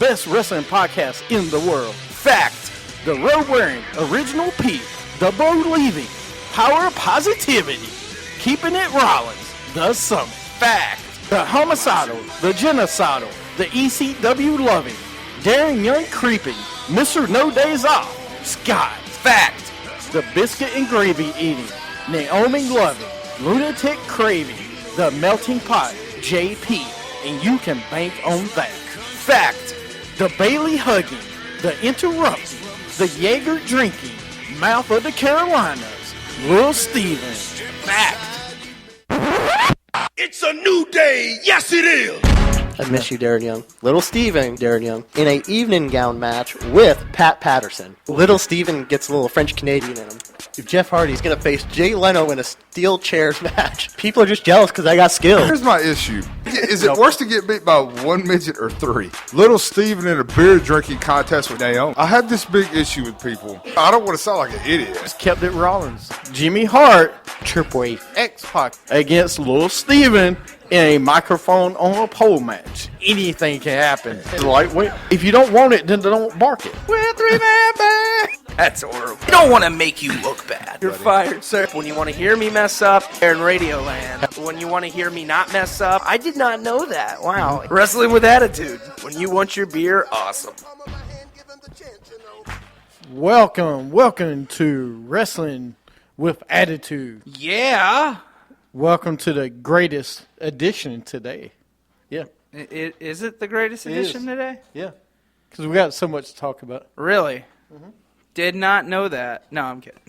best wrestling podcast in the world. Fact, the road-wearing original Pete, the believing, power of positivity, keeping it Rollins, the Summitt. Fact, the homicidal, the genocidal, the ECW loving, daring young creeping, Mr. No Days Off, Scott. Fact, the biscuit and gravy eating, Naomi loving, lunatic craving, the melting pot, JP, and you can bank on that. Fact, the Bailey hugging, the interrupting, the Jaeger drinking, mouth of the Carolinas, Lil Steven. Fact. It's a new day. Yes, it is. I miss you, Darren Young. Little Steven, Darren Young, in a evening gown match with Pat Patterson. Little Steven gets a little French-Canadian in him. If Jeff Hardy's going to face Jay Leno in a steel chairs match, people are just jealous because I got skills. Here's my issue. Is it worse to get beat by one midget or three? Little Steven in a beer drinking contest with Naomi. I have this big issue with people. I don't want to sound like an idiot. Just kept it Rollins. Jimmy Hart, Triple H, X-Pac against Lil Steven in a microphone on a pole match. Anything can happen. It's lightweight. If you don't want it, then don't bark it. We're three-man band. That's horrible. You don't want to make you look bad. You're fired, sir. When you want to hear me mess up, they're in Radio Land. When you want to hear me not mess up, I did not know that. Wow. Wrestling with attitude. When you want your beer, awesome. Welcome to Wrestling with Attitude. Yeah. Welcome to the greatest edition today. Yeah. Is it the greatest edition today? Yeah. Because we got so much to talk about. Really? Mm-hmm. Did not know that. No, I'm kidding.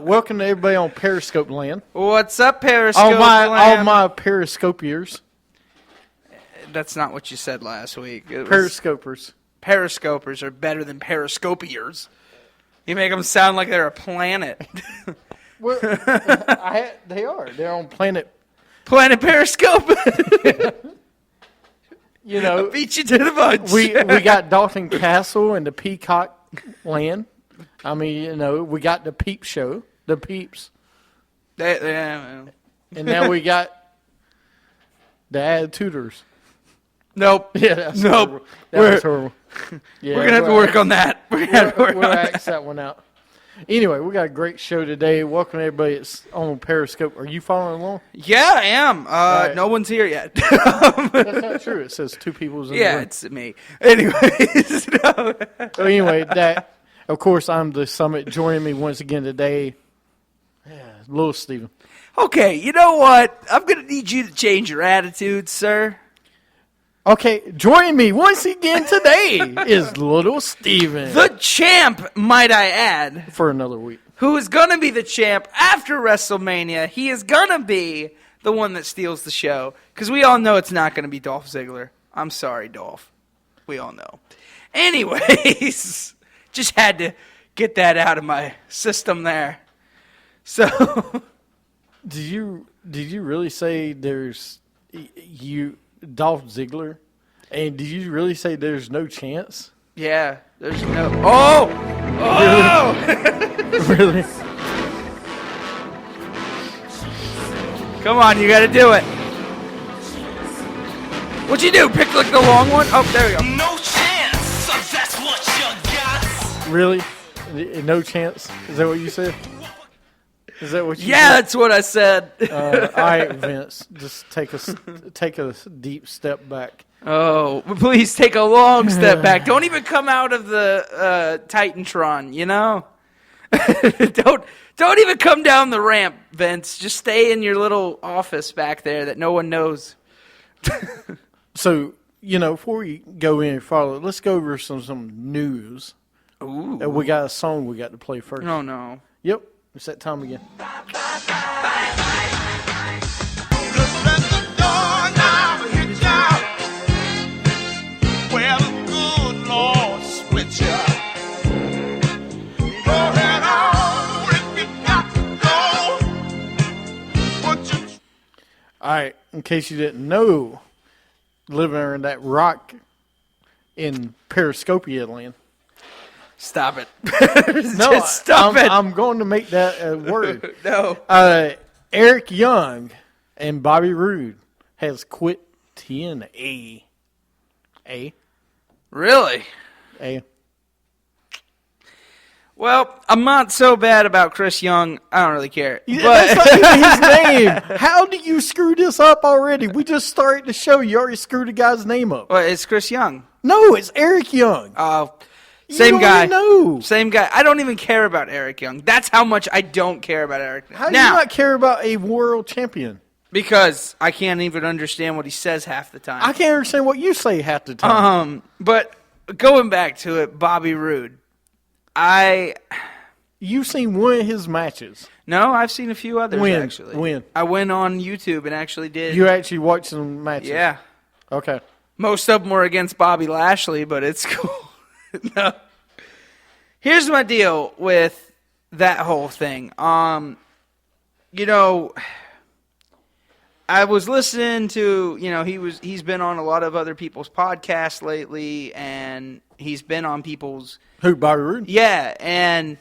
Welcome to everybody on Periscope land. What's up, Periscope all land? my Periscopiers. That's not what you said last week. Periscopers. Periscopers are better than periscopiers. You make them sound like they're a planet. Well, they are. They're on Planet Periscope. You know, I beat you to the punch. we got Dalton Castle and the Peacock Land. I mean, you know, we got the Peep Show, the Peeps, and now we got the Attituders. Nope. Yeah, that's nope. Horrible. That's horrible. Yeah, we're gonna have to work on that. We'll X that one out. Anyway, we got a great show today. Welcome everybody that's on Periscope. Are you following along? Yeah, I am. Right. No one's here yet. That's not true. It says two people's in the room. It's me. Anyways. No. So anyway, of course, I'm the Summitt. Joining me once again today, Lil Steven. Okay, you know what? I'm going to need you to change your attitude, sir. Okay, joining me once again today is Little Steven. The champ, might I add. For another week. Who is going to be the champ after WrestleMania. He is going to be the one that steals the show. Because we all know it's not going to be Dolph Ziggler. I'm sorry, Dolph. We all know. Anyways, just had to get that out of my system there. So, Did you really say there's Dolph Ziggler? And did you really say there's no chance? yeah, there's no... Oh! Really? Come on, you got to do it. What'd you do? Pick like the long one? Oh, there we go. No chance. So that's what you got. Really? No chance? Is that what you said? Is that what you Yeah, said? that's what I said. All right, Vince. Just take a deep step back. Oh, please take a long step back. Don't even come out of the Titantron, you know? Don't even come down the ramp, Vince. Just stay in your little office back there that no one knows. So, you know, before we go any farther, let's go over some news. Ooh. We got a song we got to play first. Oh, no. Yep. It's that time again. All right, in case you didn't know, living in that rock in Periscopia land. Stop it. No, Just stop it. I'm going to make that a word. No. Eric Young and Bobby Roode has quit TNA. Really? Hey. Well, I'm not so bad about Chris Young. I don't really care. That's not even his name. How do you screw this up already? We just started the show. You already screwed the guy's name up. Well, it's Chris Young. No, it's Eric Young. Same You guy. don't know. Same guy. I don't even care about Eric Young. That's how much I don't care about Eric Young. How do you not care about a world champion? Because I can't even understand what he says half the time. I can't understand what you say half the time. But going back to it, Bobby Roode. You've seen one of his matches. No, I've seen a few others, When? actually. When? I went on YouTube and actually did. You actually watched some matches? Yeah. Okay. Most of them were against Bobby Lashley, but it's cool. No. Here's my deal with that whole thing. You know, I was listening to, you know, he's been on a lot of other people's podcasts lately, and he's been on people's... Who, Bobby Roode? Yeah, and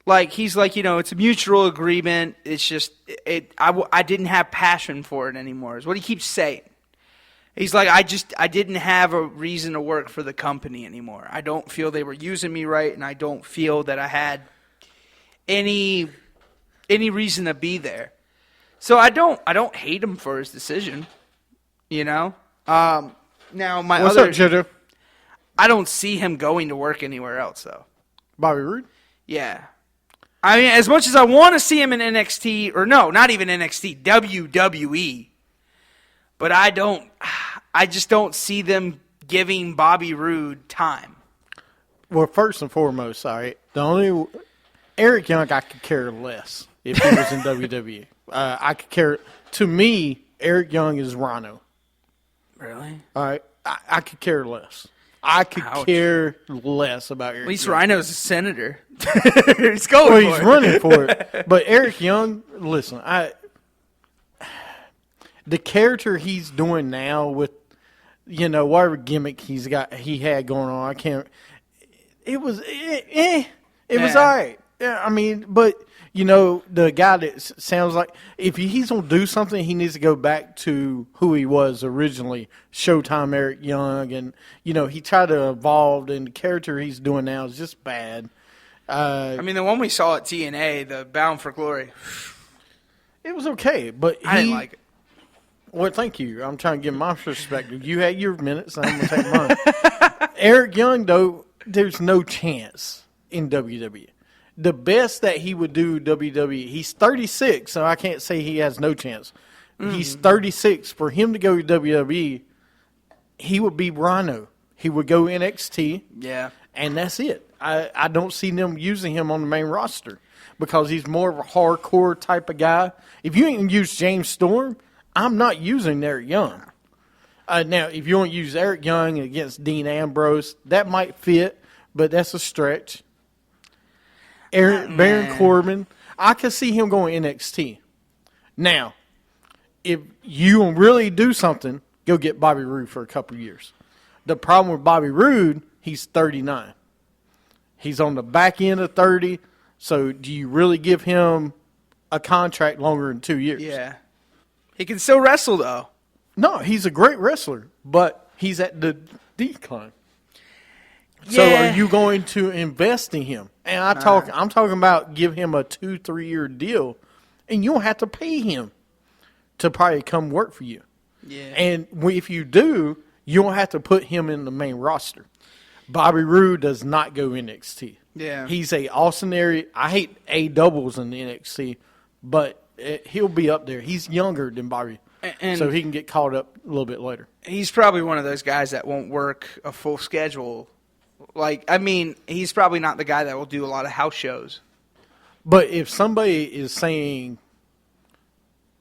like he's like, you know, it's a mutual agreement. It's just I didn't have passion for it anymore. Is what he keeps saying. He's like, I didn't have a reason to work for the company anymore. I don't feel they were using me right, and I don't feel that I had any reason to be there. So I don't hate him for his decision, you know. Now my What's other up, JoJo? I don't see him going to work anywhere else, though. Bobby Roode? Yeah. I mean, as much as I want to see him in NXT, or no, not even NXT, WWE, but I just don't see them giving Bobby Roode time. Well, first and foremost, all right, Eric Young, I could care less if he was in WWE. I could care. To me, Eric Young is Rhino. Really? All right, I could care less. I could care less about Eric. At least Young. Rhino's a senator. He's going. Well, for he's it. running for it. But Eric Young, listen, the character he's doing now with, you know, whatever gimmick he had going on, I can't. It was It was all right. Yeah, I mean, but you know, the guy that sounds like if he's gonna do something, he needs to go back to who he was originally, Showtime Eric Young, and you know, he tried to evolve, and the character he's doing now is just bad. I mean, the one we saw at TNA, the Bound for Glory, it was okay, but I didn't like it. Well, thank you. I'm trying to give my perspective. You had your minutes, and I'm going to take mine. Eric Young, though, there's no chance in WWE. The best that he would do WWE, he's 36, so I can't say he has no chance. He's 36. For him to go to WWE, he would be Rhino. He would go NXT. Yeah. And that's it. I don't see them using him on the main roster because he's more of a hardcore type of guy. If you ain't use James Storm, I'm not using Eric Young. Now, if you want to use Eric Young against Dean Ambrose, that might fit, but that's a stretch. Baron Corbin, I could see him going NXT. Now, if you really do something, go get Bobby Roode for a couple of years. The problem with Bobby Roode, he's 39. He's on the back end of 30, so do you really give him a contract longer than 2 years? Yeah. He can still wrestle, though. No, he's a great wrestler, but he's at the decline. So Yeah. are you going to invest in him? And I'm talking about give him a 2-3 year deal, and you don't have to pay him to probably come work for you. Yeah. And if you do, you don't have to put him in the main roster. Bobby Roode does not go NXT. Yeah. He's a awesome. I hate A doubles in the NXT, but he'll be up there. He's younger than Bobby, and so he can get caught up a little bit later. He's probably one of those guys that won't work a full schedule. Like, I mean, he's probably not the guy that will do a lot of house shows. But if somebody is saying,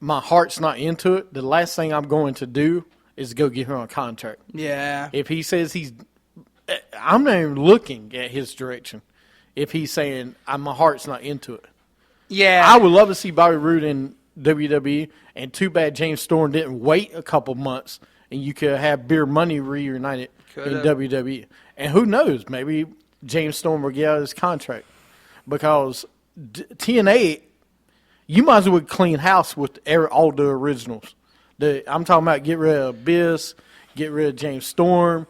my heart's not into it, the last thing I'm going to do is go give him a contract. Yeah. If he says I'm not even looking at his direction. If he's saying, my heart's not into it. Yeah. I would love to see Bobby Roode in WWE, and too bad James Storm didn't wait a couple months, and you could have Beer Money reunited in WWE. And who knows, maybe James Storm will get out of his contract. Because TNA, you might as well clean house with all the originals. I'm talking about get rid of Abyss, get rid of James Storm,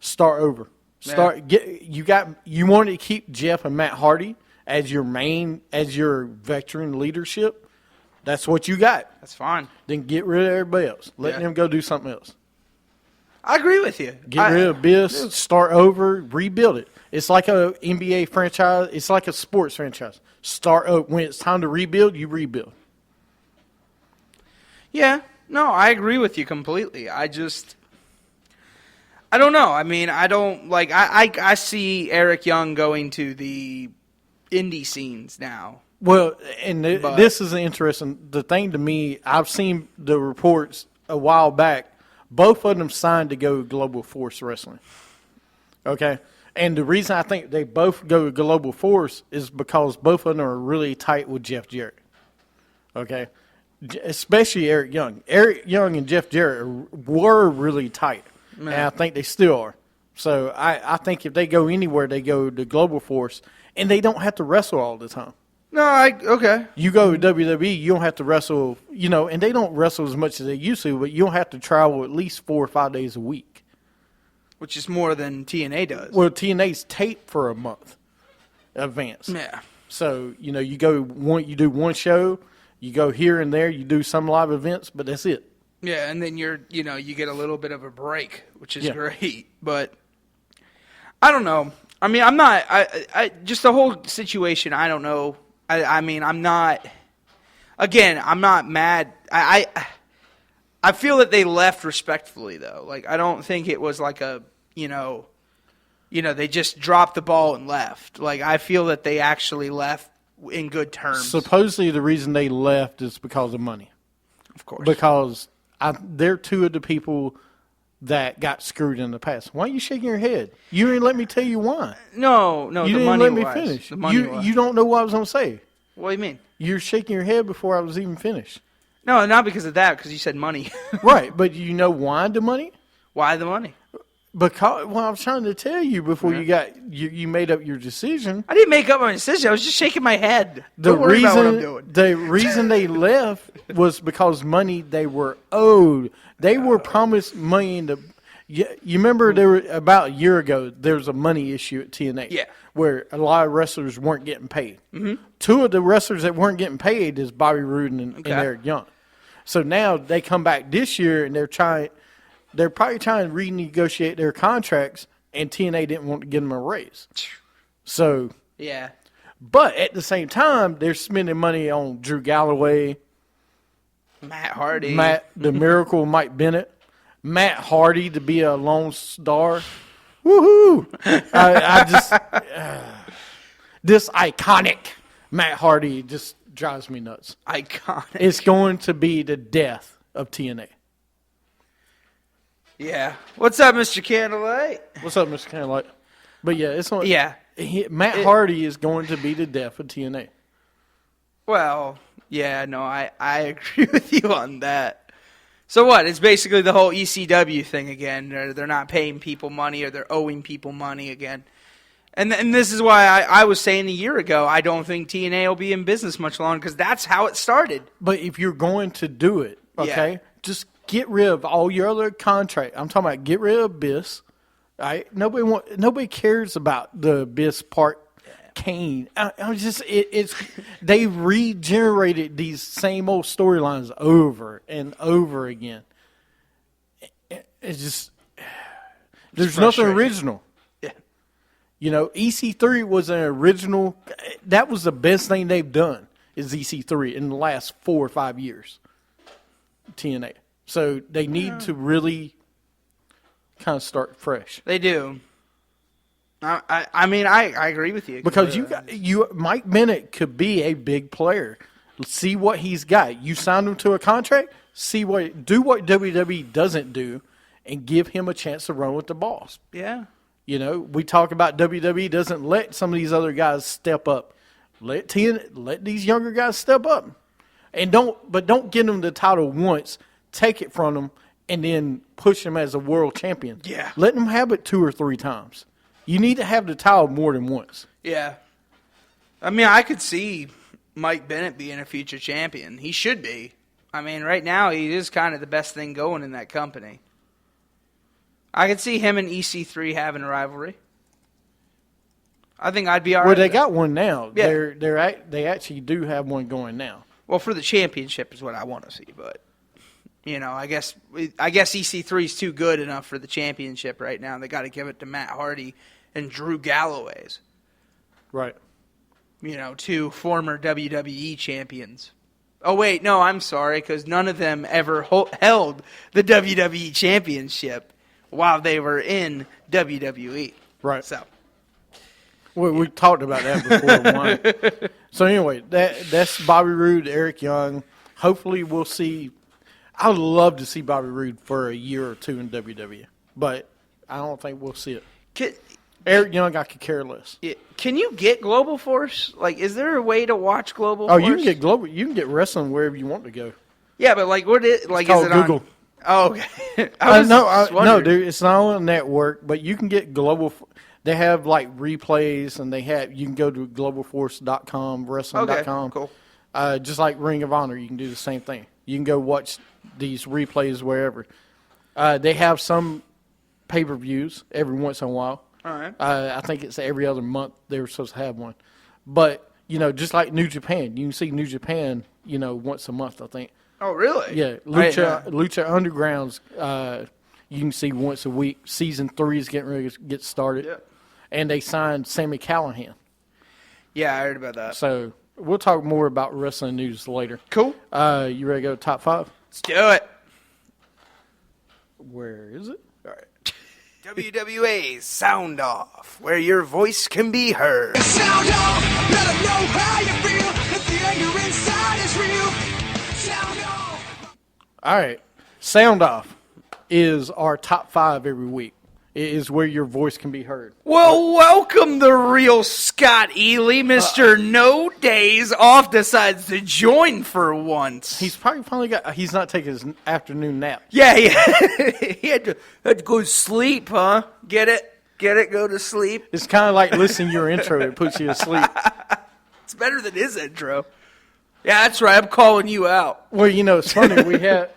Start over. You wanted to keep Jeff and Matt Hardy as your veteran leadership. That's what you got. That's fine. Then get rid of everybody else. Let them go do something else. I agree with you. Get rid of Biss, start over, rebuild it. It's like a NBA franchise. It's like a sports franchise. Start over. When it's time to rebuild, you rebuild. Yeah. No, I agree with you completely. I don't know. I mean, I don't like. I see Eric Young going to the indie scenes now. Well, and this is interesting. The thing to me, I've seen the reports a while back. Both of them signed to go to Global Force Wrestling. Okay? And the reason I think they both go to Global Force is because both of them are really tight with Jeff Jarrett. Okay? Especially Eric Young. Eric Young and Jeff Jarrett were really tight. Man. And I think they still are. So I think if they go anywhere, they go to Global Force. And they don't have to wrestle all the time. No, okay. You go to WWE, you don't have to wrestle, and they don't wrestle as much as they used to, but you don't have to travel at least 4 or 5 days a week. Which is more than TNA does. Well, TNA's taped for a month advance. Yeah. So, you do one show, you go here and there, you do some live events, but that's it. Yeah, and then you get a little bit of a break, which is great. But I don't know. I mean, I'm not, just the whole situation, I don't know. I mean, I'm not mad. I feel that they left respectfully, though. Like, I don't think it was like a, they just dropped the ball and left. Like, I feel that they actually left in good terms. Supposedly the reason they left is because of money. Of course. Because they're two of the people that got screwed in the past. Why are you shaking your head? You didn't let me tell you why. No, you didn't let me finish. You don't know what I was going to say. What do you mean? You're shaking your head before I was even finished. No, not because of that, because you said money. Right, but you know why the money? Why the money? Because, I was trying to tell you before you made up your decision. I didn't make up my decision. I was just shaking my head. Don't worry about what I'm doing. The reason they left was because money they were owed. They were promised money in the. You remember there were about a year ago there was a money issue at TNA, where a lot of wrestlers weren't getting paid. Mm-hmm. Two of the wrestlers that weren't getting paid is Bobby Roode and Eric Young. So now they come back this year and they're probably trying to renegotiate their contracts, and TNA didn't want to give them a raise. So but at the same time they're spending money on Drew Galloway, Matt Hardy, the Miracle, Mike Bennett. Matt Hardy to be a lone star. Woohoo! This iconic Matt Hardy just drives me nuts. Iconic. It's going to be the death of TNA. Yeah. What's up, Mr. Candlelight? What's up, Mr. Candlelight? But it's on. Yeah. Matt Hardy is going to be the death of TNA. Well, I agree with you on that. So what? It's basically the whole ECW thing again. They're not paying people money, or they're owing people money again. And this is why I was saying a year ago, I don't think TNA will be in business much longer, because that's how it started. But if you're going to do it, just get rid of all your other contract. I'm talking about get rid of Biss. Right? Nobody cares about the Biss part. Kane. They regenerated these same old storylines over and over again. It's just there's nothing original. Yeah. EC3 was an original. That was the best thing they've done is EC3 in the last 4 or 5 years. TNA. So they need to really kind of start fresh. They do. I mean, I agree with you. Because Mike Bennett could be a big player. See what he's got. You signed him to a contract, do what WWE doesn't do, and give him a chance to run with the boss. Yeah. We talk about WWE doesn't let some of these other guys step up. Let these younger guys step up. And don't give them the title once, take it from them, and then push them as a world champion. Yeah. Let them have it 2 or 3 times. You need to have the title more than once. Yeah. I mean, I could see Mike Bennett being a future champion. He should be. I mean, right now he is kind of the best thing going in that company. I could see him and EC3 having a rivalry. I think I'd be all right. Well, they with got one now. Yeah. They actually do have one going now. Well, for the championship is what I want to see, but I guess EC3 is too good enough for the championship right now. They got to give it to Matt Hardy and Drew Galloway's. Right. Two former WWE champions. Oh wait, no, I'm sorry, because none of them ever held the WWE championship while they were in WWE. Right. So. We talked about that before. So anyway, that's Bobby Roode, Eric Young. Hopefully we'll see. I would love to see Bobby Roode for a year or two in WWE, but I don't think we'll see it. Eric Young, I could care less. Can you get Global Force? Like, is there a way to watch Global Oh, Force? you can get global. You can get wrestling wherever you want to go. Yeah, but like, what is like? It's is it called Google. On? Oh, okay. No, dude, it's not on a network, but you can get global. They have like replays, and you can go to globalforce.com, wrestling.com. Okay, cool. Just like Ring of Honor, you can do the same thing. You can go watch these replays wherever. They have some pay-per-views every once in a while. All right. I think it's every other month they were supposed to have one. But, just like New Japan, you can see New Japan, once a month, I think. Oh, really? Yeah, Lucha Underground's you can see once a week. Season 3 is getting ready to get started. Yeah. And they signed Sami Callihan. Yeah, I heard about that. So we'll talk more about wrestling news later. Cool. You ready to go to top 5? Let's do it. Where is it? All right. WWA's Sound Off, where your voice can be heard. Sound off, let them know how you feel. If the anger inside is real. Sound off. All right. Sound Off is our top 5 every week. It is where your voice can be heard. Well, welcome the real Scott Ely. Mr. No Days Off decides to join for once. He's probably finally he's not taking his afternoon nap. Yeah. He had to go to sleep, huh? Get it? Go to sleep. It's kind of like listening to your intro. It puts you to sleep. It's better than his intro. Yeah, that's right. I'm calling you out. Well, it's funny. We had...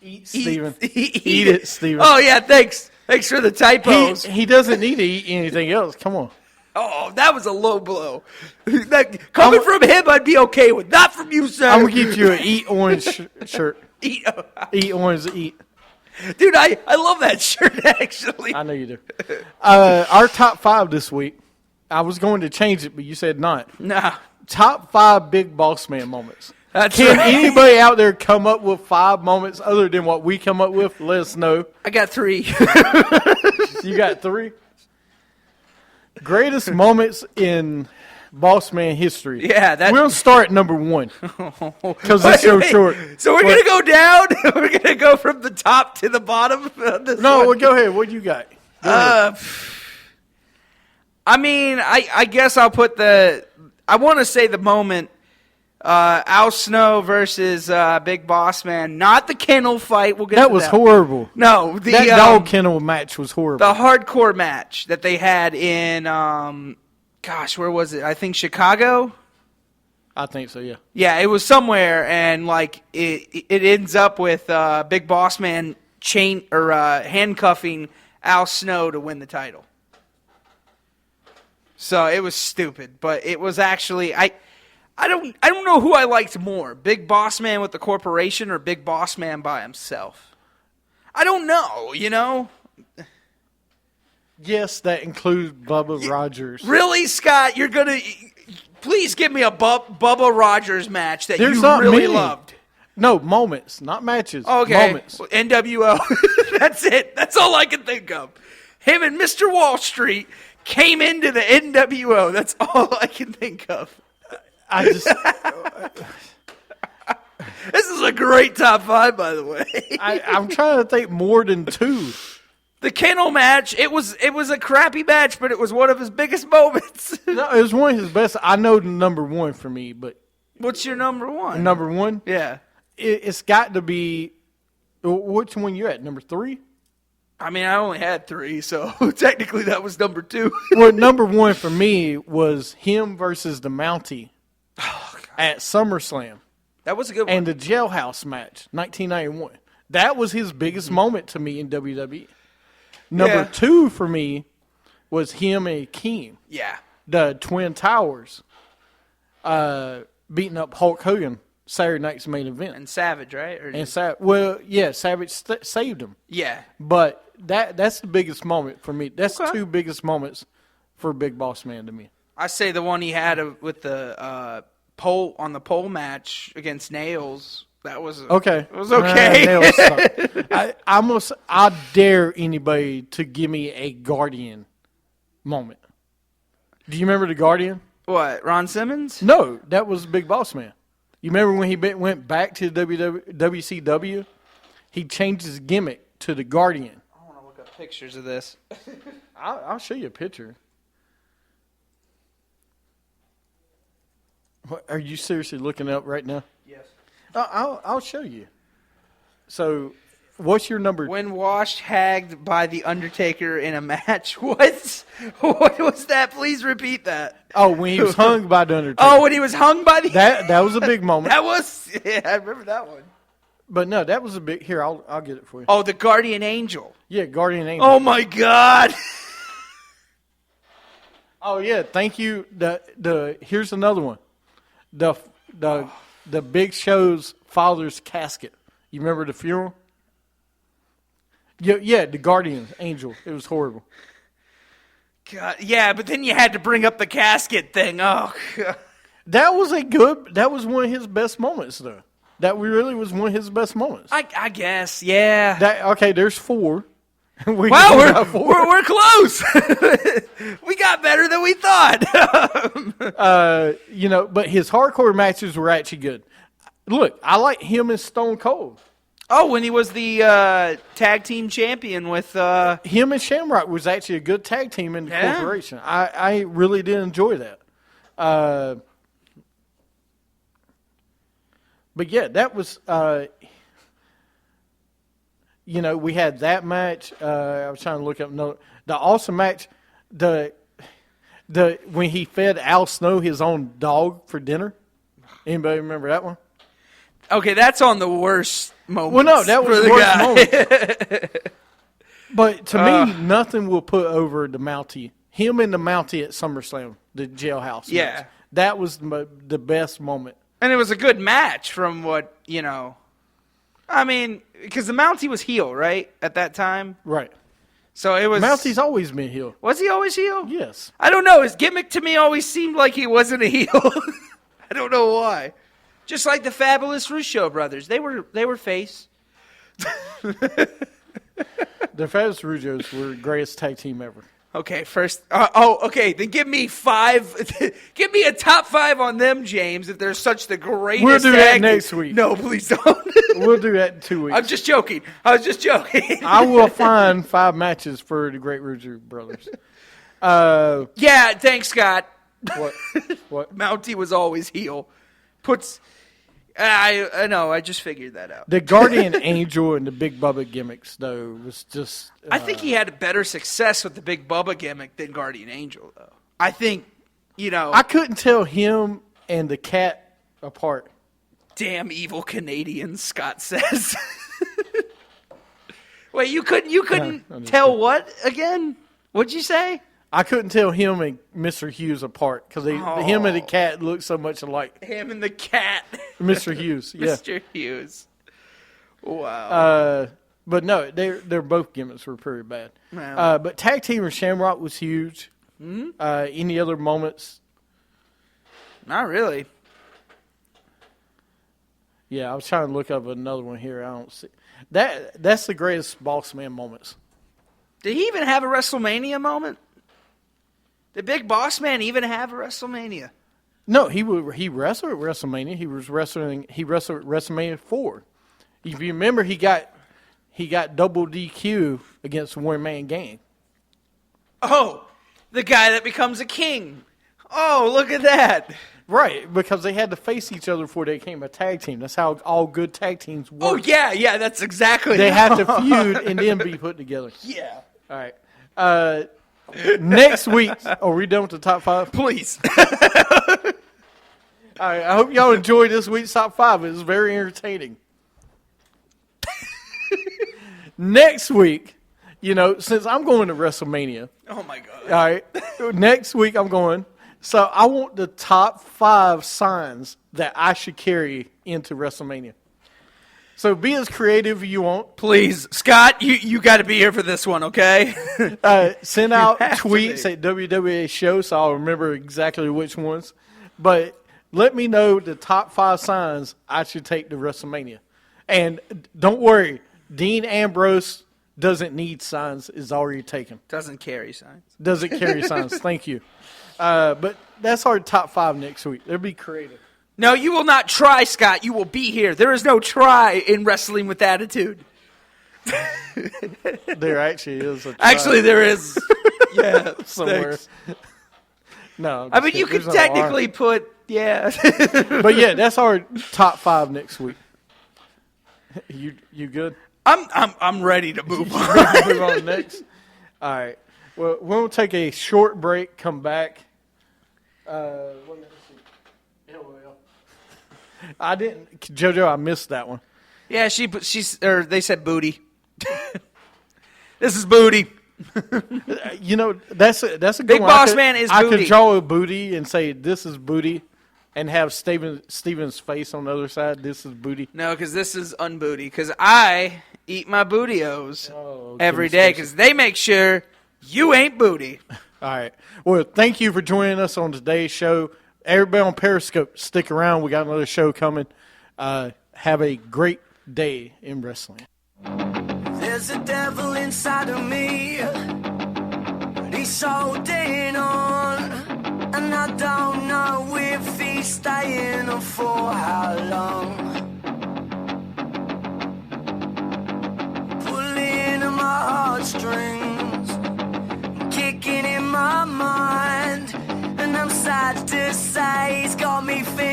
Eat, Steven. Eat it, Steven. Oh, yeah, thanks. Thanks for the typos. He doesn't need to eat anything else. Come on. Oh, that was a low blow. Coming from him, I'd be okay with. Not from you, sir. I'm going to get you an Eat Orange shirt. Eat Orange, eat. Dude, I love that shirt, actually. I know you do. Our top 5 this week, I was going to change it, but you said not. Nah. Top 5 Big Boss Man moments. Can anybody out there come up with 5 moments other than what we come up with? Let us know. I got 3. You got 3? Greatest moments in Boss Man history. Yeah, we'll start at number 1 because it's so short. So we're gonna go down. We're gonna go from the top to the bottom. Well, go ahead. What you got? I mean, I guess I'll put I want to say the moment. Al Snow versus Big Boss Man. Not the kennel fight. We'll get that to was that. horrible. No, that dog kennel match was horrible. The hardcore match that they had in, where was it? I think Chicago. I think so. Yeah. Yeah, it was somewhere, and it ends up with Big Boss Man handcuffing Al Snow to win the title. So it was stupid, but it was actually I don't know who I liked more, Big Boss Man with the corporation or Big Boss Man by himself. I don't know, Yes, that includes Bubba Rogers. Really, Scott? You're going to... Please give me a Bubba Rogers match that There's you not really many. loved. No, moments, not matches. Okay. Moments. NWO. That's it. That's all I can think of. Him and Mr. Wall Street came into the NWO. That's all I can think of. This is a great top 5, by the way. I'm trying to think more than 2. The kennel match, it was a crappy match, but it was one of his biggest moments. No, it was one of his best. I know the number 1 for me, but what's your number 1? Number 1? Yeah, it's got to be. Which one you at? Number 3? I mean, I only had 3, so technically that was number 2. Well, number 1 for me was him versus the Mountie. At SummerSlam. That was a good one. And the Jailhouse match, 1991. That was his biggest moment to me in WWE. Number 2 for me was him and Keem. Yeah. The Twin Towers beating up Hulk Hogan Saturday night's main event. And Savage, right? Savage saved him. Yeah. But that's the biggest moment for me. That's Okay. 2 biggest moments for Big Boss Man to me. I say the one he had with the pole match against Nails. That was Okay. It was okay. Nails sucked. I dare anybody to give me a Guardian moment. Do you remember the Guardian? What? Ron Simmons? No, that was Big Boss Man. You remember when he went back to WCW? He changed his gimmick to the Guardian. I want to look up pictures of this. I'll show you a picture. What, are you seriously looking up right now? Yes. I'll show you. So, what's your number? When washed, hagged by the Undertaker in a match. What? What was that? Please repeat that. Oh, when he was hung by the Undertaker. Oh, when he was hung by the. That was a big moment. That was. Yeah, I remember that one. But no, that was a big. Here, I'll get it for you. Oh, the Guardian Angel. Yeah, Guardian Angel. Oh my God. Oh yeah, thank you. Here's another one. The Big Show's father's casket. You remember the funeral? Yeah, the Guardian Angel. It was horrible. God, yeah, but then you had to bring up the casket thing. Oh, God. That was one of his best moments, though. That really was one of his best moments. I guess, yeah. Okay, there's 4. Wow, we're close. We got better than we thought. But his hardcore matches were actually good. Look, I like him and Stone Cold. Oh, when he was the tag team champion with Him and Shamrock was actually a good tag team in the corporation. I really did enjoy that. But yeah, that was we had that match. I was trying to look up the awesome match. The when he fed Al Snow his own dog for dinner. Anybody remember that one? Okay, that's on the worst moment. Well, no, that was for the worst guy. moment. But to me, nothing will put over the Mountie. Him and the Mountie at SummerSlam, the jailhouse. Yeah. match. That was the best moment. And it was a good match from what, I mean, because the Mountie was heel, right, at that time? Right. So it was... Mountie's always been heel. Was he always heel? Yes. I don't know. His gimmick to me always seemed like he wasn't a heel. I don't know why. Just like the Fabulous Russo brothers. They were face. The Fabulous Russos were the greatest tag team ever. Okay, first. Okay. Then give me 5. Give me a top 5 on them, James. If they're such the greatest. We'll do that tag next team. week. No, please don't. We'll do that in 2 weeks. I'm just joking. I was just joking. I will find 5 matches for the Great Russo brothers. Yeah, thanks, Scott. What? Mountie was always heel. I know. I just figured that out. The Guardian Angel and the Big Bubba gimmicks, though, was just... I think he had better success with the Big Bubba gimmick than Guardian Angel, though. I think, I couldn't tell him and the cat apart. Damn evil Canadians, Scott says. Wait, you couldn't tell what again? What'd you say? I couldn't tell him and Mr. Hughes apart because him and the cat look so much alike. Him and the cat. Mr. Hughes, yeah. Mr. Hughes. Wow. But no, their both gimmicks were pretty bad. Wow. But Tag Team with Shamrock was huge. Mm-hmm. Any other moments? Not really. Yeah, I was trying to look up another one here. I don't see that. That's the greatest Boss Man moments. Did he even have a WrestleMania moment? Did Big Boss Man even have a WrestleMania? No, he wrestled at WrestleMania. He wrestled at WrestleMania 4. If you remember, he got double DQ against One Man Gang. Oh, the guy that becomes a king. Oh, look at that. Right, because they had to face each other before they became a tag team. That's how all good tag teams work. Oh, yeah, that's exactly. They have to feud and then be put together. Yeah. All right. Next week, are we done with the top 5? Please. All right, I hope y'all enjoyed this week's top 5. It was very entertaining. next week, since I'm going to WrestleMania, Oh my God. all right, next week I'm going. So I want the top 5 signs that I should carry into WrestleMania. So be as creative as you want. Please, Scott, you got to be here for this one, okay? Send out have to tweets be. at WWA Show so I'll remember exactly which ones. But let me know the top 5 signs I should take to WrestleMania. And don't worry, Dean Ambrose doesn't need signs, is already taken. Doesn't carry signs. Doesn't carry signs. Thank you. But that's our top 5 next week. They'll be creative. No, you will not try, Scott. You will be here. There is no try in Wrestling with Attitude. There actually is a try Actually, there is. Yeah, somewhere. thanks. No, I mean, you could technically put, yeah. But yeah, that's our top 5 next week. You good? I'm ready to move on. Move on next. All right. Well, we'll take a short break. Come back. Let me see. LOL. I didn't, JoJo. I missed that one. Yeah, they said booty. This is booty. That's a good Big one. Boss Man is I booty. could draw a booty and say this is booty, and have Steven's face on the other side. This is booty. No, because this is unbooty. Because I eat my bootios every goodness day gracious. because they make sure you ain't booty. All right. Well, thank you for joining us on today's show. Everybody on Periscope, stick around. We got another show coming. Have a great day in wrestling. There's a devil inside of me, but he's holding on, and I don't know if he's staying or for how long. Pulling at my heartstrings, kicking in my mind, and I'm sad to say he's got me feeling